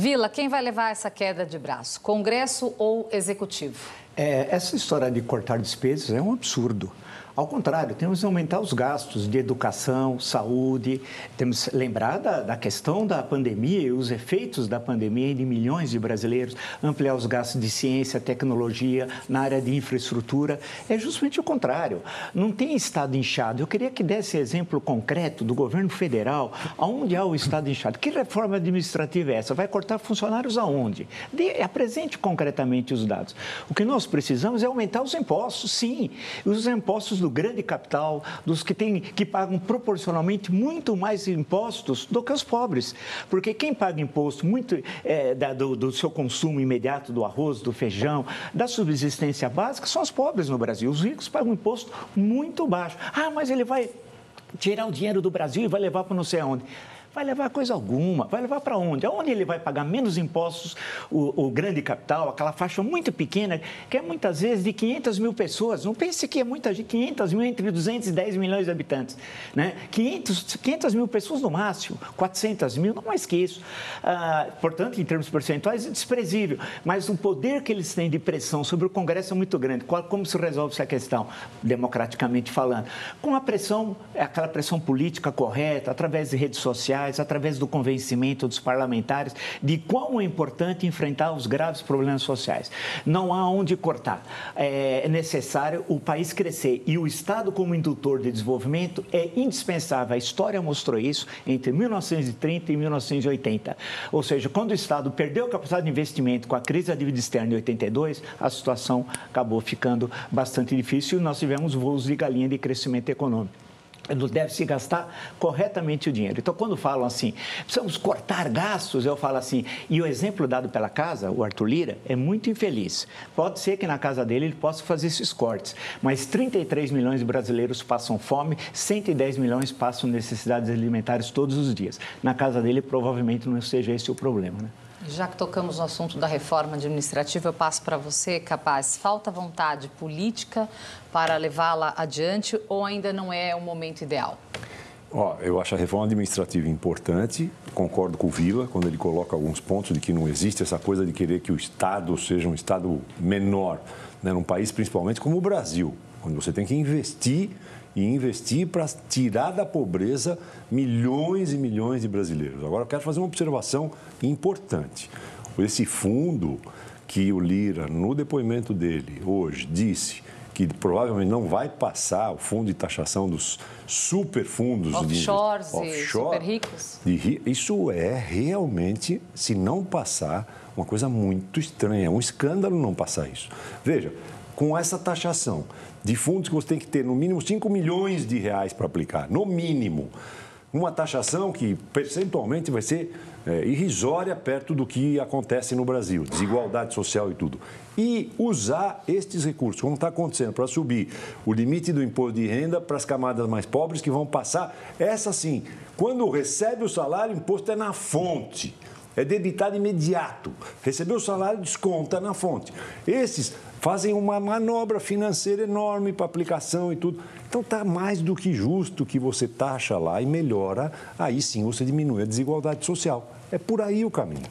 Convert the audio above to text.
Vila, quem vai levar essa queda de braço? Congresso ou Executivo? Essa história de cortar despesas é um absurdo. Ao contrário, temos que aumentar os gastos de educação, saúde, temos que lembrar da questão da pandemia e os efeitos da pandemia de milhões de brasileiros, ampliar os gastos de ciência, tecnologia, na área de infraestrutura. É justamente o contrário. Não tem Estado inchado. Eu queria que desse exemplo concreto do governo federal, onde há o Estado inchado. Que reforma administrativa é essa? Vai cortar funcionários aonde? Apresente concretamente os dados. O que nós precisamos é aumentar os impostos, sim. Os impostos do grande capital, dos que pagam proporcionalmente muito mais impostos do que os pobres. Porque quem paga imposto muito do seu consumo imediato, do arroz, do feijão, da subsistência básica, são os pobres no Brasil. Os ricos pagam um imposto muito baixo. Ah, mas ele vai tirar o dinheiro do Brasil e vai levar para não sei aonde. Vai levar coisa alguma. Vai levar para onde? Aonde ele vai pagar menos impostos, o grande capital, aquela faixa muito pequena, que é muitas vezes de 500 mil pessoas. Não pense que é muita gente, 500 mil entre 210 milhões de habitantes. Né? 500 mil pessoas no máximo, 400 mil, não mais que isso. Portanto, em termos percentuais, é desprezível. Mas o poder que eles têm de pressão sobre o Congresso é muito grande. Como se resolve essa questão, democraticamente falando? Com a pressão, aquela pressão política correta, através de redes sociais, através do convencimento dos parlamentares de quão é importante enfrentar os graves problemas sociais. Não há onde cortar. É necessário o país crescer e o Estado, como indutor de desenvolvimento, é indispensável. A história mostrou isso entre 1930 e 1980. Ou seja, quando o Estado perdeu a capacidade de investimento com a crise da dívida externa de 82, a situação acabou ficando bastante difícil e nós tivemos voos de galinha de crescimento econômico. Deve-se gastar corretamente o dinheiro. Então, quando falam assim, precisamos cortar gastos, eu falo assim, e o exemplo dado pela casa, o Arthur Lira, é muito infeliz. Pode ser que na casa dele ele possa fazer esses cortes, mas 33 milhões de brasileiros passam fome, 110 milhões passam necessidades alimentares todos os dias. Na casa dele, provavelmente não seja esse o problema, né? Já que tocamos no assunto da reforma administrativa, eu passo para você, Capaz. Falta vontade política para levá-la adiante ou ainda não é o momento ideal? Eu acho a reforma administrativa importante, concordo com o Vila, quando ele coloca alguns pontos de que não existe essa coisa de querer que o Estado seja um Estado menor, né, num país principalmente como o Brasil, onde você tem que investir para tirar da pobreza milhões e milhões de brasileiros. Agora, eu quero fazer uma observação importante. Esse fundo que o Lira, no depoimento dele hoje, disse que provavelmente não vai passar, o fundo de taxação dos superfundos offshores e super ricos. Isso é realmente, se não passar, uma coisa muito estranha. É um escândalo não passar isso. Veja, com essa taxação de fundos que você tem que ter no mínimo 5 milhões de reais para aplicar, no mínimo, uma taxação que percentualmente vai ser irrisória perto do que acontece no Brasil, desigualdade social e tudo. E usar estes recursos, como está acontecendo, para subir o limite do imposto de renda para as camadas mais pobres que vão passar, essa sim, quando recebe o salário, o imposto é na fonte. É debitado imediato. Recebeu o salário, desconta na fonte. Esses fazem uma manobra financeira enorme para aplicação e tudo. Então, está mais do que justo que você taxa lá e melhora. Aí sim você diminui a desigualdade social. É por aí o caminho.